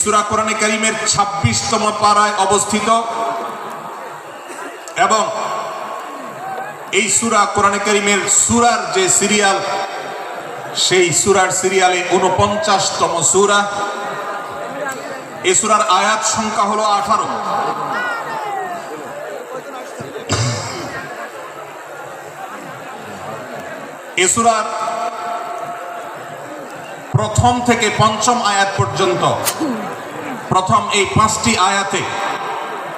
সূরা কোরআনে কারীমের 26তম পারায় অবস্থিত এবং এই সূরা কোরআনে কারীমের সূরার যে সিরিয়াল সেই সূরার সিরিয়ালে 49তম সূরা। এই সূরার আয়াত সংখ্যা হলো 18। এই সূরার প্রথম থেকে পঞ্চম আয়াত পর্যন্ত প্রথম এই 5টি আয়াতে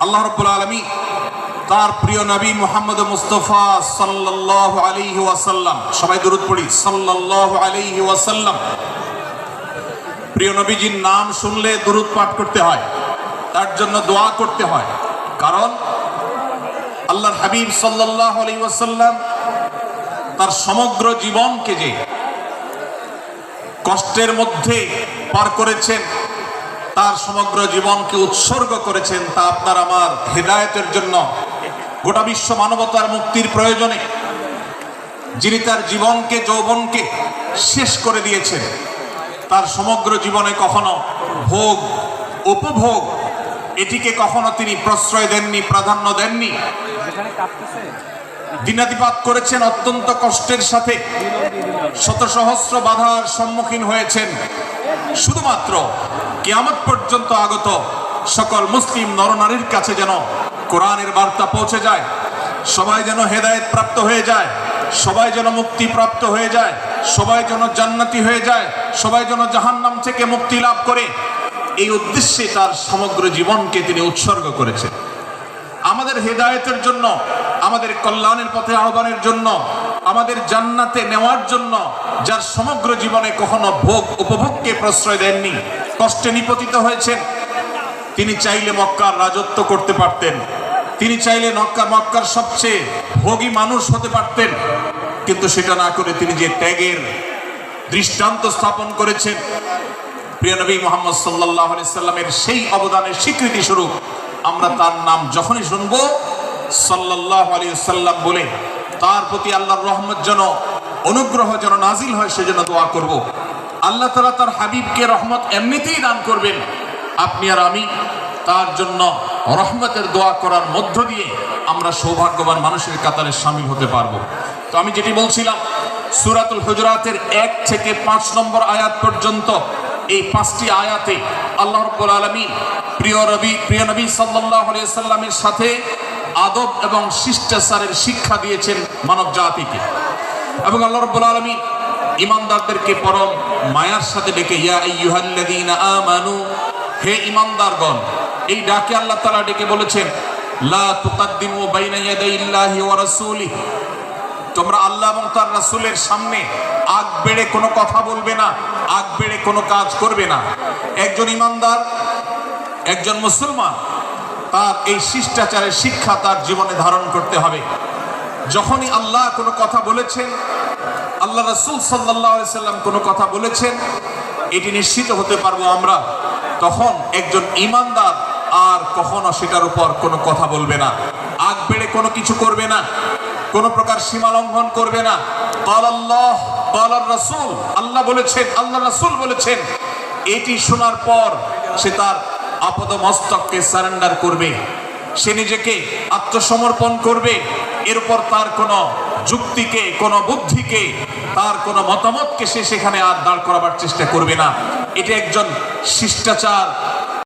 আল্লাহ রাব্বুল আলামিন তার প্রিয় নবী মুহাম্মদ মুস্তাফা সাল্লাল্লাহু আলাইহি ওয়াসাল্লাম, সবাই দরুদ পড়ি, সাল্লাল্লাহু আলাইহি ওয়াসাল্লাম। প্রিয় নবীজির নাম শুনলে দরুদ পাঠ করতে হয়, তার জন্য দোয়া করতে হয়, কারণ আল্লাহর হাবিব সাল্লাল্লাহু আলাইহি ওয়াসাল্লাম তার সমগ্র জীবনকে যে কষ্টের মধ্যে পার করেছেন, তার সমগ্র জীবনকে উৎসর্গ করেছেন, তা আপনার আমার হেদায়েতের জন্য, গোটা বিশ্ব মানবতার মুক্তির প্রয়োজনে। যিনি তার জীবনকে, যৌবনকে শেষ করে দিয়েছেন, তার সমগ্র জীবনে কখনো ভোগ উপভোগ এটিকে কখনো তিনি প্রশ্রয় দেননি, প্রাধান্য দেননি। দিনাতিপাত করেছেন অত্যন্ত কষ্টের সাথে, শত সহস্র বাধার সম্মুখীন হয়েছেন, শুধুমাত্র কিয়ামত পর্যন্ত আগত সকল মুসলিম নরনারীর কাছে যেন কোরআনের বার্তা পৌঁছে যায়, সবাই যেন হেদায়েত প্রাপ্ত হয়ে যায়, সবাই যেন মুক্তি প্রাপ্ত হয়ে যায়, সবাই যেন জান্নাতি হয়ে যায়, সবাই যেন জাহান্নাম থেকে মুক্তি লাভ করে। এই উদ্দেশ্যে তার সমগ্র জীবনকে তিনি উৎসর্গ করেছেন, আমাদের হেদায়েতের জন্য, আমাদের কল্যাণের পথে আহ্বানের জন্য, আমাদের জান্নাতে নেওয়ার জন্য। যার সমগ্র জীবনে কখনো ভোগ উপভোগকে প্রশ্রয় দেননি, কষ্টে নিপতিত হয়েছেন। তিনি চাইলে মক্কার রাজত্ব করতে পারতেন, তিনি চাইলে মক্কার সবচেয়ে ভোগী মানুষ হতে পারতেন, কিন্তু সেটা না করে তিনি যে ত্যাগের দৃষ্টান্ত স্থাপন করেছেন, প্রিয় নবী মুহাম্মদ সাল্লাল্লাহু আলাইহি সাল্লামের সেই অবদানের স্বীকৃতি স্বরূপ আমরা তার নাম যখনই শুনবো সাল্লাল্লাহু আলাইহি সাল্লাম বলে তার প্রতি আল্লাহর রহমত যেন, অনুগ্রহ যেন নাজিল হয় সেজন্য দোয়া করব। আল্লাহ তাআলা তার হাবিবকে রহমত এমনিতেই দান করবেন, আপনি আর আমি তার জন্য রহমতের দোয়া করার মধ্য দিয়ে আমরা সৌভাগ্যবান মানুষের কাতারে শামিল হতে পারবো। তো আমি যেটি বলছিলাম, সূরাতুল হুজুরাতের 1 থেকে 5 নম্বর আয়াত পর্যন্ত এই 5টি আয়াতে আল্লাহ রাব্বুল আলামিন প্রিয় নবী সাল্লাল্লাহু আলাইহি সাল্লামের সাথে আদব এবং শিষ্টাচারের শিক্ষা দিয়েছেন মানব জাতিকে। এবং আল্লাহ রাব্বুল আলামিন ঈমানদারদেরকে পরম মায়ার সাথে ডেকে, ইয়া আইয়ুহাল্লাযীনা আমানু, হে ঈমানদারগণ, এই ডাকে আল্লাহ তাআলা ডেকে বলেছেন, লা তুকাদ্দিমু বাইনা ইয়াদাইল্লাহি ওয়া রাসূলিহি, তোমরা আল্লাহ এবং তার রাসূলের সামনে আগ বেড়ে কোনো কথা বলবে না, আগ বেড়ে কোনো কাজ করবে না। একজন ঈমানদার, একজন মুসলমান, তার এই শিষ্টাচারের শিক্ষা তার জীবনে ধারণ করতে হবে। যখনই আল্লাহ কোনো কথা বলেছেন, আল্লাহ রাসূল সাল্লাল্লাহু আলাইহি সাল্লাম কোনো কথা বলেছেন, এটি নিশ্চিত হতে পারবো আমরা, তখন একজন ঈমানদার আর কখনো সেটার উপর কোনো কথা বলবে না, আগ বেড়ে কোনো কিছু করবে না, কোনো প্রকার সীমা লঙ্ঘন করবে না। ক্বালাল্লাহ ক্বালার রাসূল, আল্লাহ বলেছেন, আল্লাহ রাসূল বলেছেন, এটি শোনার পর সে তার আপাদমস্তককে সারেন্ডার করবে, সে নিজেকে আত্মসমর্পণ করবে। এর উপর তার কোনো যুক্তিকে, কোনো বুদ্ধিকে, তার কোনো মতামতকে সে সেখানে আর দাঁড় করাবার চেষ্টা করবে না। এটা একজন শিষ্টাচার